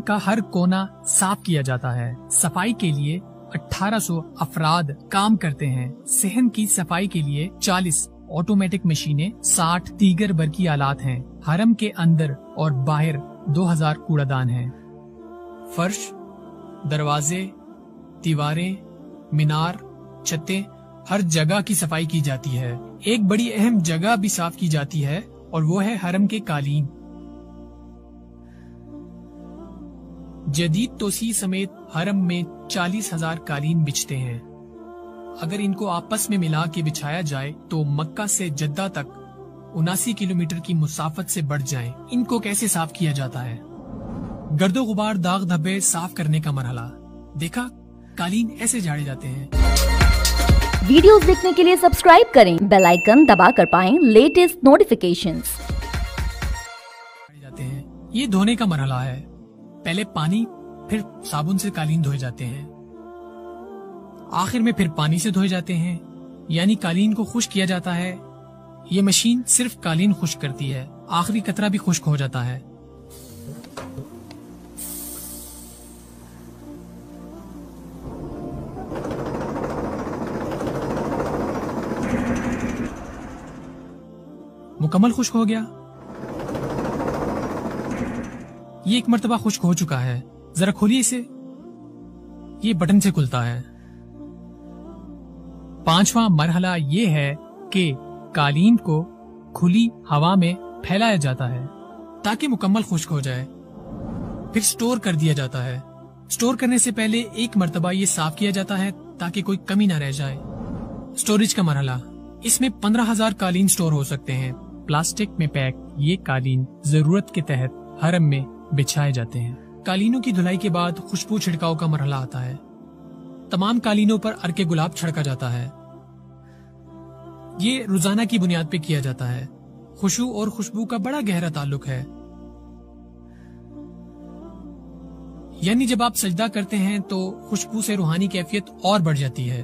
का हर कोना साफ किया जाता है। सफाई के लिए 1800 अफराद काम करते हैं। सहन की सफाई के लिए 40 ऑटोमेटिक मशीनें, 60 दीगर बरकी आलात हैं। हरम के अंदर और बाहर 2000 कूड़ादान हैं। फर्श, दरवाजे, दीवारें, मीनार, छतें, हर जगह की सफाई की जाती है। एक बड़ी अहम जगह भी साफ की जाती है और वो है हरम के कालीन। जदीद तोसी समेत हरम में 40,000 कालीन बिछते हैं। अगर इनको आपस में मिला के बिछाया जाए तो मक्का से जद्दा तक 79 किलोमीटर की मुसाफत से बढ़ जाए। इनको कैसे साफ किया जाता है? गर्दो गुबार, दाग धब्बे साफ करने का मरहला। देखा, कालीन ऐसे झाड़े जाते हैं। वीडियोस देखने के लिए सब्सक्राइब करें, बेल आइकन दबा कर पाएं लेटेस्ट नोटिफिकेशंस। जाते हैं। ये धोने का मरहला है। पहले पानी, फिर साबुन से कालीन धोए जाते हैं। आखिर में फिर पानी से धोए जाते हैं, यानी कालीन को खुश्क किया जाता है। ये मशीन सिर्फ कालीन खुश्क करती है, आखिरी कतरा भी खुश्क हो जाता है। मुकम्मल खुश्क हो गया। ये एक मर्तबा खुश्क हो चुका है। जरा खोलिए इसे। ये बटन से खुलता है। 5वां मरहला ये है कि कालीन को खुली हवा में फैलाया जाता है ताकि मुकम्मल खुश्क हो जाए। फिर स्टोर कर दिया जाता है। स्टोर करने से पहले एक मर्तबा ये साफ किया जाता है ताकि कोई कमी ना रह जाए। स्टोरेज का मरहला, इसमें 15,000 कालीन स्टोर हो सकते हैं। प्लास्टिक में पैक ये कालीन जरूरत के तहत हरम में बिछाए जाते हैं। कालीनों की धुलाई के बाद खुशबू छिड़काव का मरहला आता है। तमाम कालीनों पर अर्के गुलाब छिड़का जाता है। ये रोजाना की बुनियाद पे किया जाता है। खुशबू और खुशबू का बड़ा गहरा ताल्लुक है। यानी जब आप सजदा करते हैं तो खुशबू से रूहानी कैफियत और बढ़ जाती है।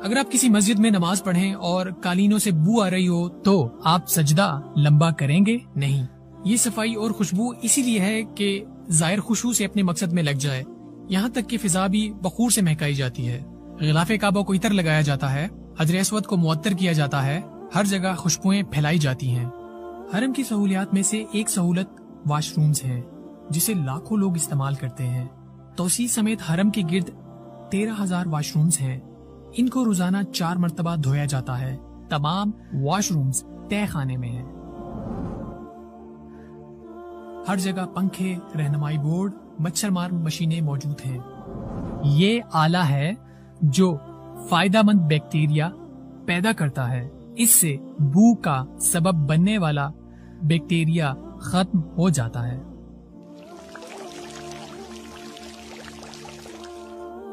अगर आप किसी मस्जिद में नमाज पढ़ें और कालीनों से बू आ रही हो तो आप सजदा लंबा करेंगे नहीं। ये सफाई और खुशबू इसीलिए है कि जाहिर खुशबू से अपने मकसद में लग जाए। यहाँ तक कि फिजा भी बखूर से महकाई जाती है। गिलाफे काबा को इतर लगाया जाता है। हजर अस्वद को मुअत्तर किया जाता है। हर जगह खुशबुएं फैलाई जाती हैं। हरम की सहूलियात में से एक सहूलत वाशरूम्स है जिसे लाखों लोग इस्तेमाल करते हैं। तोसी समेत हरम के गिर्द 13,000 वाशरूम्स हैं। इनको रोजाना 4 मरतबा धोया जाता है। तमाम वॉशरूम्स तय खाने में हैं। हर जगह पंखे, रहनुमाई बोर्ड, मच्छरमार मशीनें मौजूद हैं। ये आला है जो फायदेमंद बैक्टीरिया पैदा करता है। इससे बू का सबब बनने वाला बैक्टीरिया खत्म हो जाता है।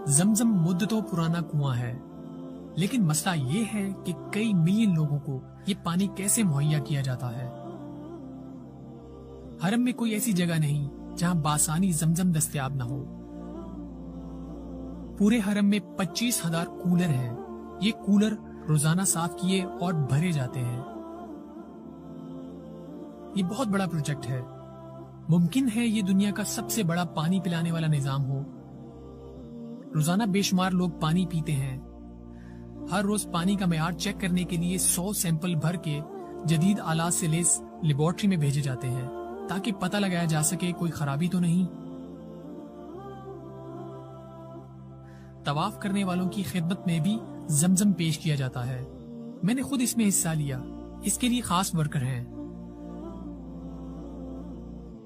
जमजम मुद्दतों पुराना कुआं है, लेकिन मसला ये है कि कई मिलियन लोगों को ये पानी कैसे मुहैया किया जाता है। हरम में कोई ऐसी जगह नहीं जहां बासानी जमजम दस्तयाब न हो। पूरे हरम में 25,000 कूलर हैं। ये कूलर रोजाना साफ किए और भरे जाते हैं। ये बहुत बड़ा प्रोजेक्ट है। मुमकिन है ये दुनिया का सबसे बड़ा पानी पिलाने वाला निजाम हो। रोजाना बेशुमार लोग पानी पीते हैं। हर रोज पानी का मेयार चेक करने के लिए 100 सैंपल भर के जदीद आलात से लेस लेबोरेटरी में भेजे जाते हैं ताकि पता लगाया जा सके कोई खराबी तो नहीं। तवाफ करने वालों की खिदमत में भी जमजम पेश किया जाता है। मैंने खुद इसमें हिस्सा लिया। इसके लिए खास वर्कर हैं।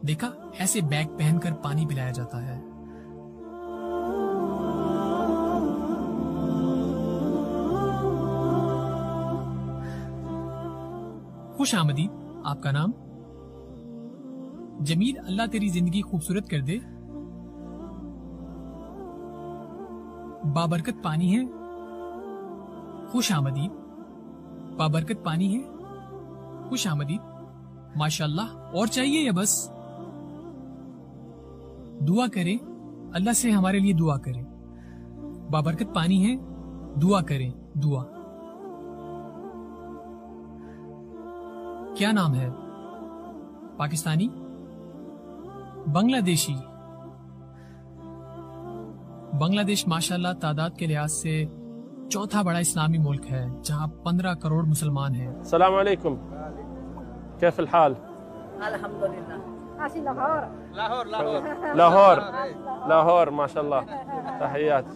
देखा, ऐसे बैग पहनकर पानी पिलाया जाता है। खुश आमदीद। आपका नाम? जमील, अल्लाह तेरी जिंदगी खूबसूरत कर दे। बाबरकत पानी है। खुश आमदीद। बाबरकत पानी है। खुश आमदीद। माशाल्लाह। और चाहिए या बस? दुआ करें, अल्लाह से हमारे लिए दुआ करें। बाबरकत पानी है, दुआ करें। दुआ। क्या नाम है? पाकिस्तानी, बांग्लादेशी, بنگلہ دیش ماشاءاللہ تعداد کے لحاظ سے چوتھا بڑا اسلامی ملک ہے جہاں 15 کروڑ مسلمان ہیں۔ السلام علیکم، کیف الحال؟ الحمدللہ۔ لاہور ماشاءاللہ، تحیات۔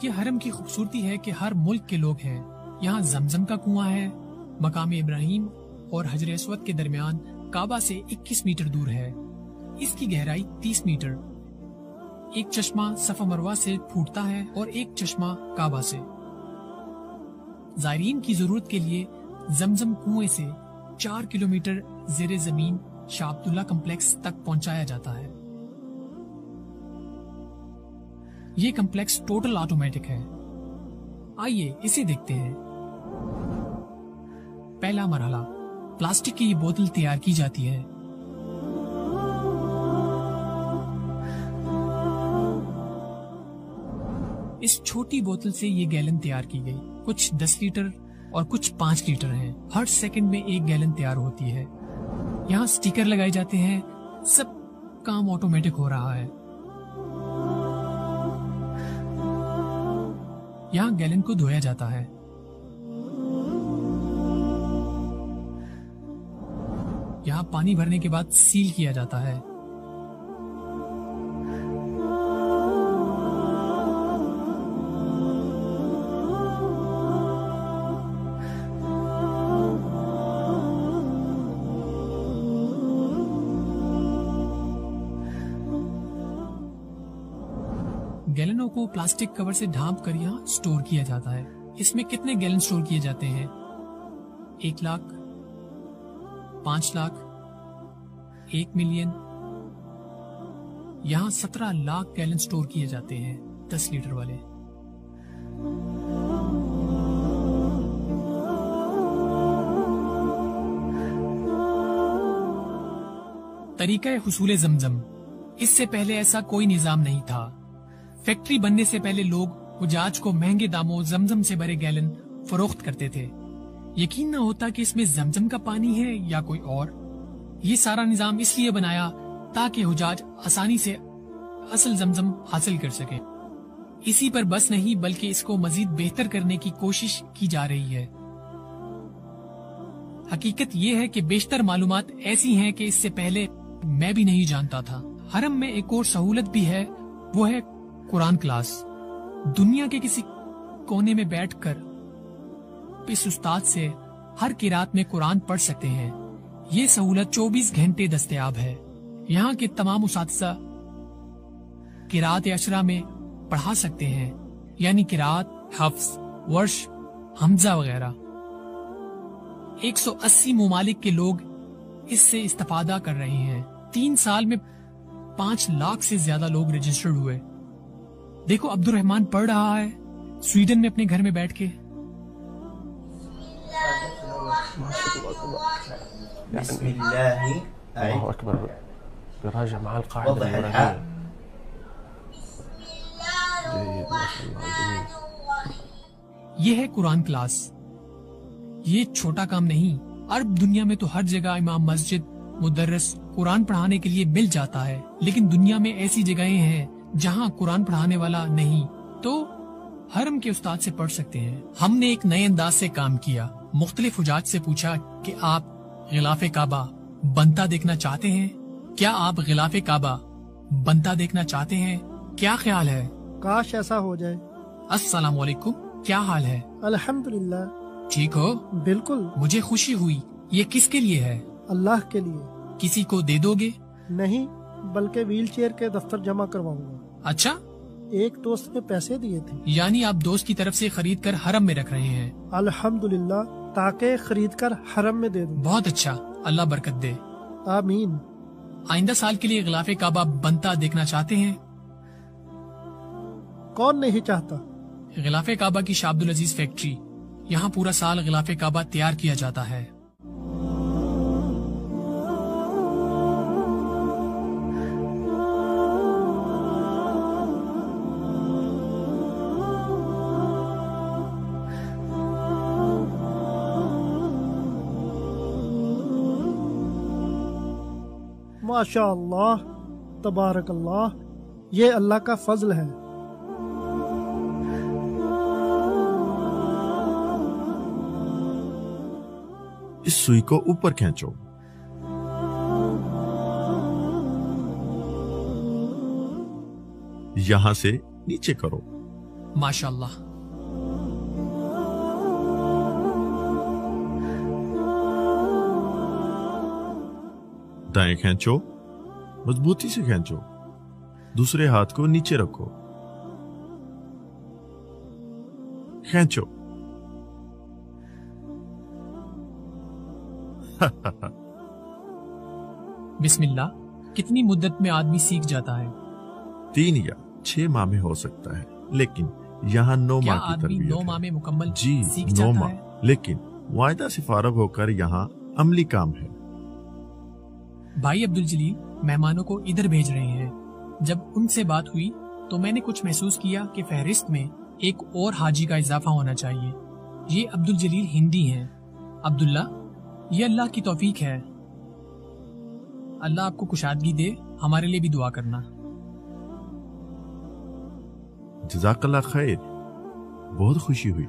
یہ حرم کی خوبصورتی ہے کہ ہر ملک کے لوگ ہیں۔ یہاں زمزم کا کنواں ہے، مقام ابراہیم اور حجر اسود کے درمیان کعبہ سے 21 میٹر دور ہے، اس کی گہرائی 30 میٹر۔ ایک چشمہ صفا مروہ سے پھوٹتا ہے اور ایک چشمہ کعبہ سے۔ زائرین کی ضرورت کے لیے زمزم کنویں سے 4 کلومیٹر زیر زمین شاہ عبداللہ کمپلیکس تک پہنچایا جاتا ہے۔ یہ کمپلیکس ٹوٹل آٹومیٹک ہے۔ آئیے اسے دیکھتے ہیں۔ پہلا مرحلہ، پلاسٹک کی یہ بوتل تیار کی جاتی ہے۔ اس چھوٹی بوتل سے یہ گیلن تیار کی گئی، کچھ 10 لیٹر اور کچھ 5 لیٹر ہیں۔ ہر سیکنڈ میں ایک گیلن تیار ہوتی ہے۔ یہاں سٹیکر لگائے جاتے ہیں، سب کام آٹومیٹک ہو رہا ہے۔ یہاں گیلن کو دھویا جاتا ہے۔ یہاں پانی بھرنے کے بعد سیل کیا جاتا ہے۔ گیلنوں کو پلاسٹک کور سے ڈھانپ کر یہاں سٹور کیا جاتا ہے۔ اس میں کتنے گیلن سٹور کیے جاتے ہیں؟ 1 لاکھ، 5 لاکھ، 1 ملین۔ یہاں 17 لاکھ گیلن سٹور کیے جاتے ہیں، 10 لیٹر والے۔ طریقہ حصول زمزم، اس سے پہلے ایسا کوئی نظام نہیں تھا۔ فیکٹری بننے سے پہلے لوگ حجاج کو مہنگے داموں زمزم سے بھرے گیلن فروخت کرتے تھے۔ یقین نہ ہوتا کہ اس میں زمزم کا پانی ہے یا کوئی اور۔ یہ سارا نظام اس لیے بنایا تاکہ حجاج آسانی سے اصل زمزم حاصل کر سکیں۔ اسی پر بس نہیں بلکہ اس کو مزید بہتر کرنے کی کوشش کی جا رہی ہے۔ حقیقت یہ ہے کہ بیشتر معلومات ایسی ہیں کہ اس سے پہلے میں بھی نہیں جانتا تھا۔ حرم میں ایک اور سہولت بھی ہے، وہ ہے قرآن کلاس۔ دنیا کے کسی کونے میں بیٹھ کر اس استاد سے ہر قرات میں قرآن پڑھ سکتے ہیں۔ یہ سہولت 24 گھنٹے دستیاب ہے۔ یہاں کے تمام اساتذہ قرات عشرہ میں پڑھا سکتے ہیں، یعنی قرات، حفظ، ورش، حمزہ وغیرہ۔ 180 ممالک کے لوگ اس سے استفادہ کر رہے ہیں۔ 3 سال میں 5 لاکھ سے زیادہ لوگ رجسٹرڈ ہوئے۔ دیکھو عبد الرحمان پڑھ رہا ہے سویڈن میں اپنے گھر میں بیٹھ کے۔ بسم اللہ اللہ اکبر، براجع مع القاعدة الإبراهيمية. جيد ما شاء الله، جميل۔ یہ ہے قرآن کلاس۔ یہ چھوٹا کام نہیں، عرب دنیا میں تو ہر جگہ امام مسجد، مدرس قرآن پڑھانے کے لیے مل جاتا ہے، لیکن دنیا میں ایسی جگہیں ہیں جہاں قرآن پڑھانے والا نہیں، تو حرم کے استاد سے پڑھ سکتے ہیں۔ ہم نے ایک نئے انداز سے کام کیا۔ مختلف حجاج سے پوچھا کہ آپ غلاف کعبہ بنتا دیکھنا چاہتے ہیں؟ کیا آپ غلاف کعبہ بنتا دیکھنا چاہتے ہیں؟ کیا خیال ہے؟ کاش ایسا ہو جائے۔ السلام علیکم، کیا حال ہے؟ الحمدللہ، ٹھیک ہو؟ بالکل۔ مجھے خوشی ہوئی۔ یہ کس کے لیے ہے؟ اللہ کے لیے۔ کسی کو دے دو گے؟ نہیں، بلکہ ویل چیئر کے دفتر جمع کرواؤں گا۔ اچھا، ایک دوست نے پیسے دیے تھے۔ یعنی آپ دوست کی طرف سے خرید کر حرم میں رکھ رہے ہیں؟ الحمدللہ، تاکہ خرید کر حرم میں دے دوں۔ بہت اچھا، اللہ برکت دے۔ آمین۔ آئندہ سال کے لیے غلاف کعبہ بنتا دیکھنا چاہتے ہیں؟ کون نہیں چاہتا؟ غلاف کعبہ کی شاہ عبدالعزیز فیکٹری، یہاں پورا سال غلاف کعبہ تیار کیا جاتا ہے۔ ماشاء اللہ، تبارک اللہ، یہ اللہ کا فضل ہے۔ इस सुई को ऊपर खींचो। यहां से नीचे करो। माशाल्लाह। दाएं खींचो, मजबूती से खींचो। दूसरे हाथ को नीचे रखो, खींचो। बिस्मिल्लाह। कितनी मुद्दत में आदमी सीख जाता है? 3 या 6 माह में हो सकता है, लेकिन यहाँ 9 क्या माह की आदमी तरबियत 9 माह है। में मुकम्मल जी सीख 9 जाता माह, है? लेकिन वायदा से फारग होकर यहाँ अमली काम है। भाई अब्दुल जलील मेहमानों को इधर भेज रहे हैं। जब उनसे बात हुई तो मैंने कुछ महसूस किया कि फहरिस्त में एक और हाजी का इजाफा होना चाहिए। ये अब्दुल जलील हिंदी हैं। अब्दुल्ला, ये अल्लाह की तौफीक है। अल्लाह आपको कुशादगी दे। हमारे लिए भी दुआ करना। जज़ाकल्लाह खैर, बहुत खुशी हुई।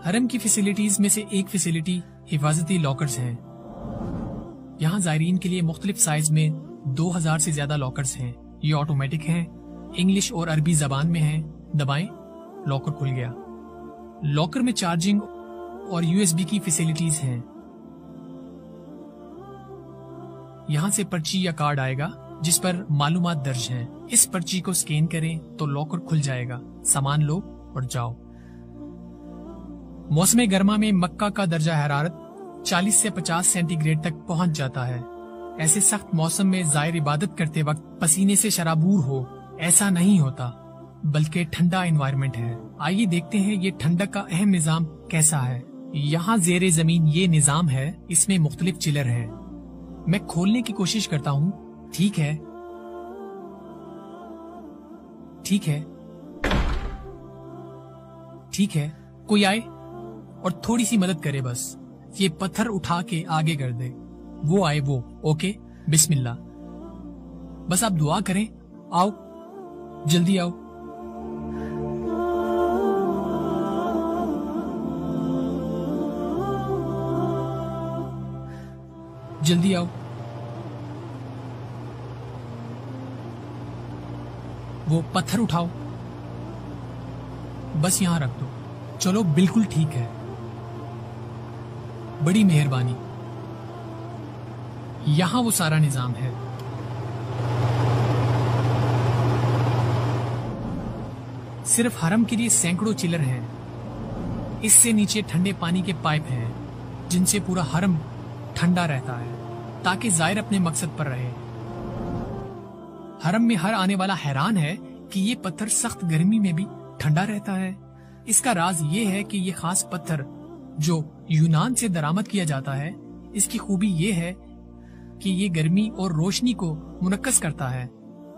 हरम की फैसिलिटीज में से एक फैसिलिटी हिफाजती लॉकर्स हैं। यहाँ जायरीन के लिए मुख्तलिफ साइज में 2000 से ज्यादा लॉकर्स हैं। ये ऑटोमेटिक हैं, इंग्लिश और अरबी जबान में हैं। दबाएं, लॉकर खुल गया। लॉकर में चार्जिंग और यूएसबी की फैसिलिटीज हैं। यहाँ से पर्ची या कार्ड आएगा जिस पर मालूमात दर्ज हैं। इस पर्ची को स्कैन करें तो लॉकर खुल जाएगा। सामान लो और जाओ। मौसम गर्मा में मक्का का दर्जा हरारत 40 से 50 सेंटीग्रेड तक पहुंच जाता है। ऐसे सख्त मौसम में जाहिर इबादत करते वक्त पसीने से शराबूर हो, ऐसा नहीं होता, बल्कि ठंडा एनवायरनमेंट है। आइए देखते हैं ये ठंडक का अहम निजाम कैसा है। यहाँ जेरे जमीन ये निजाम है। इसमें मुख्तलिफ चिलर है। मैं खोलने की कोशिश करता हूँ। ठीक है, ठीक है, ठीक है। कोई आए और थोड़ी सी मदद करे बस। ये पत्थर उठा के आगे कर दे। वो आए वो। ओके, बिस्मिल्लाह। बस आप दुआ करें। आओ, जल्दी आओ। जल्दी आओ। वो पत्थर उठाओ, बस यहां रख दो। चलो, बिल्कुल ठीक है। बड़ी मेहरबानी। यहां वो सारा निजाम है। सिर्फ हरम के लिए सैकड़ों चिलर हैं। इससे नीचे ठंडे पानी के पाइप हैं जिनसे पूरा हरम ठंडा रहता है ताकि जायर अपने मकसद पर रहे। हरम में हर आने वाला हैरान है कि ये पत्थर सख्त गर्मी में भी ठंडा रहता है। इसका राज ये है कि ये खास पत्थर जो यूनान से दरामद किया जाता है, इसकी खूबी ये है कि ये गर्मी और रोशनी को मुनक्कस करता है।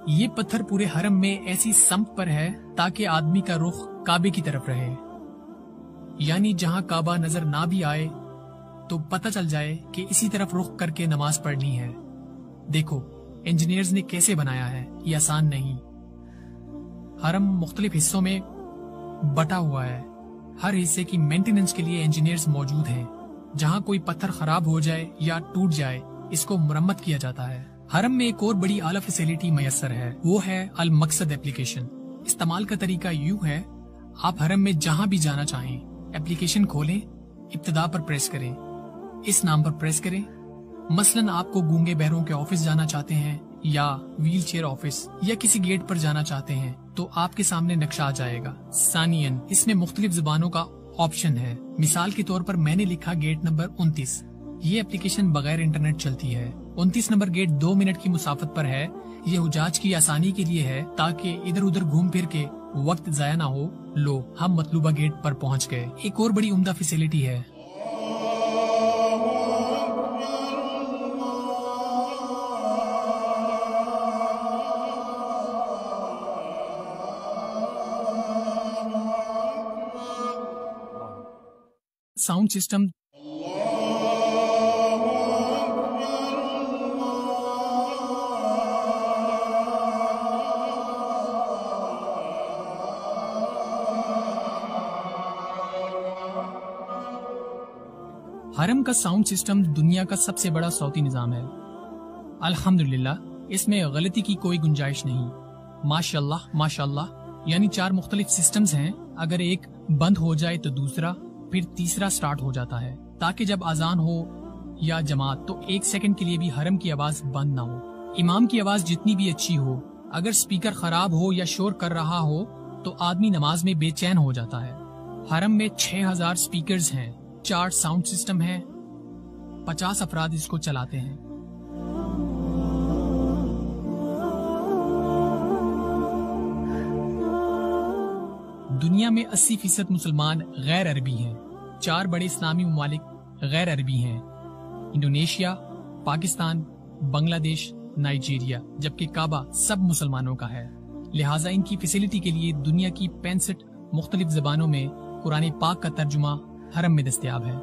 ये पत्थर पूरे हरम में ऐसी समत पर है ताकि आदमी का रुख काबे की तरफ रहे, यानी जहां काबा नजर ना भी आए तो पता चल जाए कि इसी तरफ रुख करके नमाज पढ़नी है। देखो इंजीनियर्स ने कैसे बनाया है, ये आसान नहीं। हरम मुख्तलिफ हिस्सों में बटा हुआ है। हर हिस्से की मेंटेनेंस के लिए इंजीनियर्स मौजूद हैं। जहां कोई पत्थर खराब हो जाए या टूट जाए, इसको मुरम्मत किया जाता है। हरम में एक और बड़ी आला फैसिलिटी मयसर है, वो है अल मकसद एप्लीकेशन। इस्तेमाल का तरीका यूं है, आप हरम में जहां भी जाना चाहें, एप्लीकेशन खोलें, इब्तिदा पर प्रेस करें, इस नाम पर प्रेस करें। मसलन आपको गूंगे बहरों के ऑफिस जाना चाहते हैं या व्हील चेयर ऑफिस या किसी गेट पर जाना चाहते हैं तो आपके सामने नक्शा आ जाएगा। सानियन, इसमें मुख्तलिफ जुबानों का ऑप्शन है। मिसाल के तौर पर मैंने लिखा गेट नंबर 29। ये एप्लीकेशन बगैर इंटरनेट चलती है। 29 नंबर गेट 2 मिनट की मुसाफत पर है। ये हुजाज की आसानी के लिए है ताकि इधर उधर घूम फिर के वक्त जाया ना हो। लो, हम मतलूबा गेट पर पहुंच गए। एक और बड़ी उम्दा फैसिलिटी है। साउंड सिस्टम हरम का साउंड सिस्टम दुनिया का सबसे बड़ा सौती निजाम है। अल्हम्दुलिल्लाह, इसमें गलती की कोई गुंजाइश नहीं। माशाल्लाह माशाल्लाह, यानी 4 मुख्तलिफ सिस्टम्स हैं। अगर एक बंद हो जाए तो दूसरा, फिर तीसरा स्टार्ट हो जाता है, ताकि जब अजान हो या जमात तो 1 सेकंड के लिए भी हरम की आवाज बंद ना हो। इमाम की आवाज जितनी भी अच्छी हो, अगर स्पीकर खराब हो या शोर कर रहा हो तो आदमी नमाज में बेचैन हो जाता है। हरम में 6000 स्पीकर्स हैं, 4 साउंड सिस्टम हैं, 50 अफराद इसको चलाते हैं। दुनिया में 80% मुसलमान गैर अरबी हैं। 4 बड़े इस्लामी ममालिक गैर अरबी हैं, इंडोनेशिया, पाकिस्तान, बांग्लादेश, नाइजीरिया, जबकि काबा सब मुसलमानों का है। लिहाजा इनकी फैसिलिटी के लिए दुनिया की 65 मुख्तलिफ जबानों में कुरान पाक का तर्जुमा हरम में दस्तयाब है।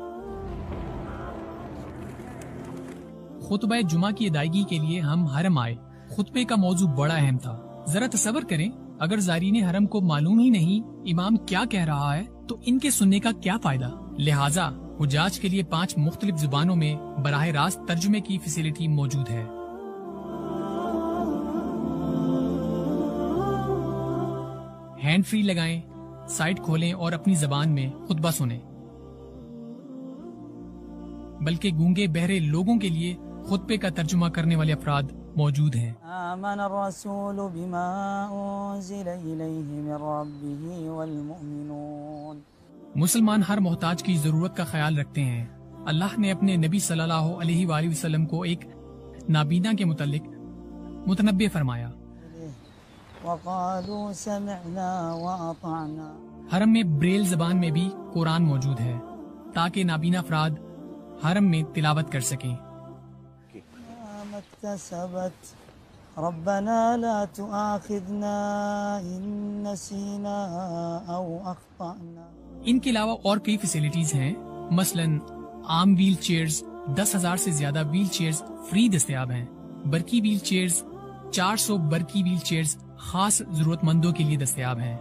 खुतबा जुमा की अदायगी के लिए हम हरम आए। खुतबे का मौजू बड़ा अहम था। जरा तसव्वुर करें, अगर ज़ारीने हरम को मालूम ही नहीं इमाम क्या कह रहा है तो इनके सुनने का क्या फायदा। लिहाजा हुज्जाज के लिए 5 मुख्तलिफ जुबानों में बराह रास्त तर्जुमे की फैसिलिटी मौजूद है। हैंड फ्री लगाएं, साइट खोलें और अपनी जबान में खुतबा सुनें। बल्कि गूंगे बहरे लोगों के लिए खुतबे का तर्जुमा करने वाले अफराद मौजूद हैं। आमन अर्रसूल बिमा उन्ज़िल इलैहि मिन रब्बिही वल मुमिनून। मुसलमान हर मोहताज की जरूरत का ख्याल रखते हैं। अल्लाह ने अपने नबी सल्लल्लाहु अलैहि वसल्लम को एक नाबीना के मुतल्लिक मुतनब्बे फरमाया। वक़ालू समिअना व अताअना। हरम में ब्रेल जबान में भी कुरान मौजूद है, ताकि नाबीना अफराद हरम में तिलावत कर सकें। रब्बना ला तुआखिज़ना इन नसीना औ अख्ताअना। इनके अलावा और कई फैसिलिटीज हैं, मसलन आम व्हील चेयर्स 10,000 से ज्यादा व्हील चेयर्स फ्री दस्तयाब हैं। बरकी व्हील चेयर्स 400 बरकी व्हील चेयर्स खास जरूरतमंदों के लिए दस्तयाब हैं।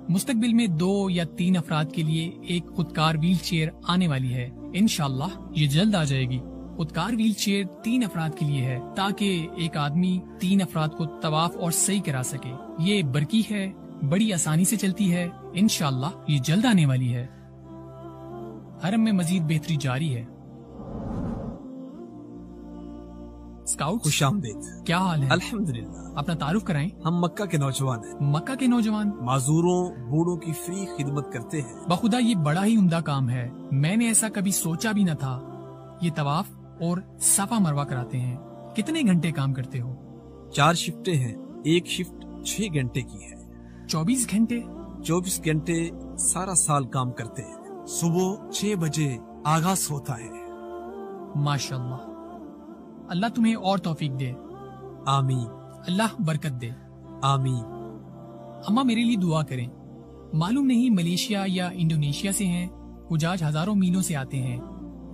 मुस्तकबिल में 2 या 3 अफराद के लिए एक खुदकार व्हील चेयर आने वाली है। इंशाअल्लाह ये जल्द आ जाएगी। खुदकार व्हील चेयर 3 अफराद के लिए है, ताकि एक आदमी 3 अफराद को तवाफ और सही करा सके। ये बरकी है, बड़ी आसानी से चलती है। इंशाअल्लाह ये जल्द आने वाली है। हरम में मजीद बेहतरी जारी है। स्काउट खुशामदीद, क्या हाल है? अल्हम्दुलिल्लाह। अपना तारुफ कराएं। हम मक्का के नौजवान हैं। मक्का के नौजवान माजूरों बूढ़ों की फ्री खिदमत करते हैं। बखुदा ये बड़ा ही उम्दा काम है। मैंने ऐसा कभी सोचा भी न था। ये तवाफ और सफा मरवा कराते हैं। कितने घंटे काम करते हो? 4 शिफ्टें हैं, एक शिफ्ट 6 घंटे की है। 24 घंटे? 24 घंटे सारा साल काम करते हैं। सुबह 6 बजे आगाज होता है। माशाल्लाह, अल्लाह तुम्हें और तौफीक दे। आमीन। अल्लाह बरकत दे। आमीन। अम्मा मेरे लिए दुआ करें। मालूम नहीं मलेशिया या इंडोनेशिया से हैं, हुजाज हजारों मीलों से आते हैं।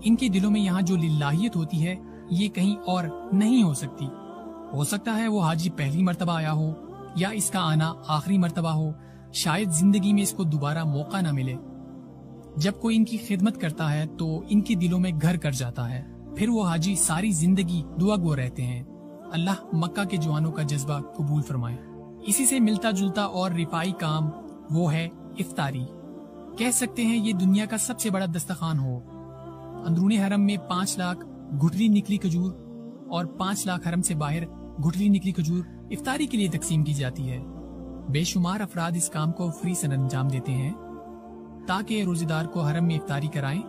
इनके दिलों में यहाँ जो लिल्लाहियत होती है ये कहीं और नहीं हो सकती। हो सकता है वो हाजी पहली मर्तबा आया हो या इसका आना आखिरी मर्तबा हो। शायद जिंदगी में इसको दोबारा मौका ना मिले। जब कोई इनकी खिदमत करता है तो इनके दिलों में घर कर जाता है। फिर वो हाजी सारी जिंदगी दुआ गो रहते हैं। अल्लाह मक्का के जवानों का जज्बा कबूल फरमाए। इसी से मिलता जुलता और रिफाई काम वो है इफ्तारी। कह सकते हैं ये दुनिया का सबसे बड़ा दस्तरखान हो। अंदरूनी हरम में 5 लाख गुठली निकली खजूर और 5 लाख हरम से बाहर गुठली निकली खजूर इफ्तारी के लिए तकसीम की जाती है। बेशुमार अफराद इस काम को फ्री से अंजाम देते हैं ताकि रोजेदार को हरम में इफ्तारी कराएं।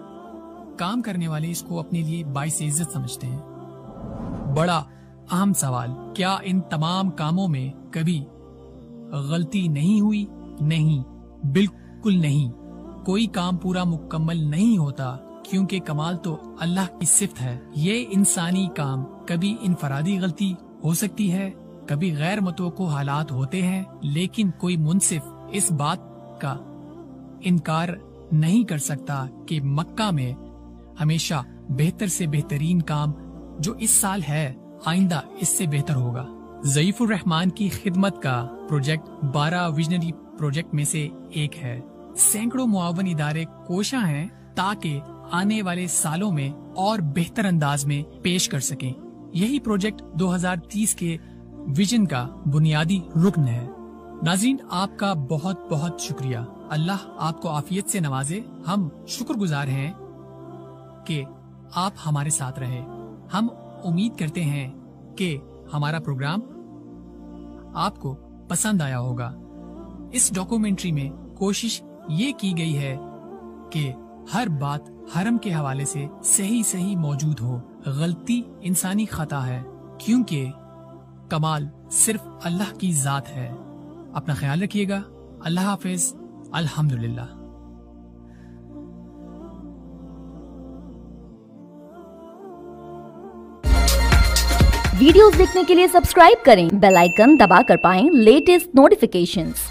काम करने वाले इसको अपने लिए बाइस इज्जत समझते हैं। बड़ा अहम सवाल, क्या इन तमाम कामों में कभी गलती नहीं हुई? नहीं, बिल्कुल नहीं। कोई काम पूरा मुकम्मल नहीं होता, क्योंकि कमाल तो अल्लाह की सिफ्त है। ये इंसानी काम कभी इनफरादी गलती हो सकती है, कभी गैर मुतवक्को हालात होते हैं, लेकिन कोई मुनसिफ इस बात का इनकार नहीं कर सकता कि मक्का में हमेशा बेहतर से बेहतरीन काम जो इस साल है आइंदा इससे बेहतर होगा। ज़ईफुर रहमान की खिदमत का प्रोजेक्ट 12 विजनरी प्रोजेक्ट में से एक है। सैकड़ों मुआवन इदारे कोशा हैं ताकि आने वाले सालों में और बेहतर अंदाज में पेश कर सकें। यही प्रोजेक्ट 2030 के विजन का बुनियादी रुकन है। नाज़रीन, आपका बहुत बहुत शुक्रिया। अल्लाह आपको आफियत से नवाजे। हम शुक्रगुजार हैं कि आप हमारे साथ रहे। हम उम्मीद करते हैं कि हमारा प्रोग्राम आपको पसंद आया होगा। इस डॉक्यूमेंट्री में कोशिश ये की गई है कि हर बात हरम के हवाले से सही मौजूद हो। गलती इंसानी खता है, क्योंकि कमाल सिर्फ अल्लाह की जात है। अपना ख्याल रखिएगा। अल्लाह हाफिज। अल्हम्दुलिल्लाह। वीडियोस देखने के लिए सब्सक्राइब करें, बेल आइकन दबाकर पाएं लेटेस्ट नोटिफिकेशंस।